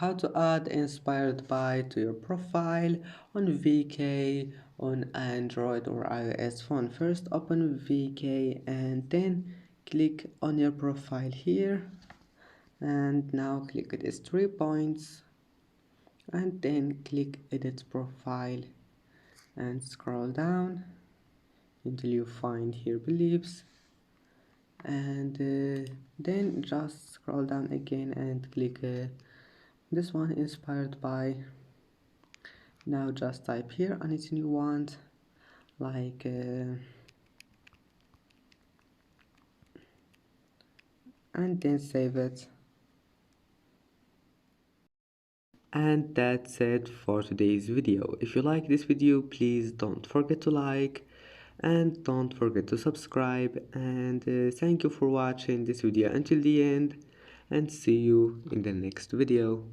how to add inspired by to your profile on VK on Android or iOS phone. First open VK and then click on your profile here, and now click these 3 points and then click edit profile and scroll down until you find here beliefs, and then just scroll down again and click this one inspired by. Now just type here anything you want, like and then save it. And that's it for today's video. If you like this video, please don't forget to like and don't forget to subscribe, and thank you for watching this video until the end, and see you in the next video.